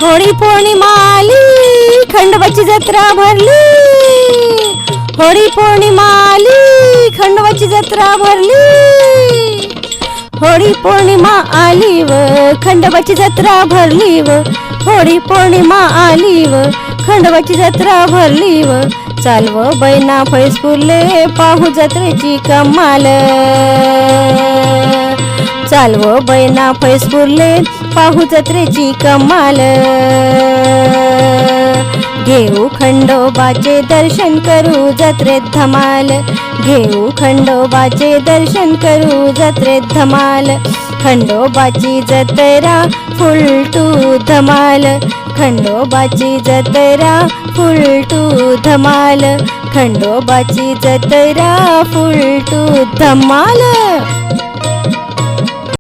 होळी पौर्णिमा आली, खंडोबाची जत्रा भरली. होळी पौर्णिमा आली, खंडोबाची जत्रा भरली. होळी पौर्णिमा आली व खंडोबाची जत्रा भरली व होळी पौर्णिमा आली व खंडोबाची जत्रा भरली व चालव बैना फैसपुरले पाहू जत्रेची कमाल. चालव बैना फैसपुरले पाहू जत्रेची कमाल. घेऊ खंडोबाचे दर्शन करू जत्रेत धमाल. घेऊ खंडोबाचे दर्शन करू जत्रेत धमाल. खंडोबाची जत्रा फुलटू धमाल. खंडोबाची जत्रा फुलटू धमाल. खंडोबाची जत्रा फुलटू धमाल.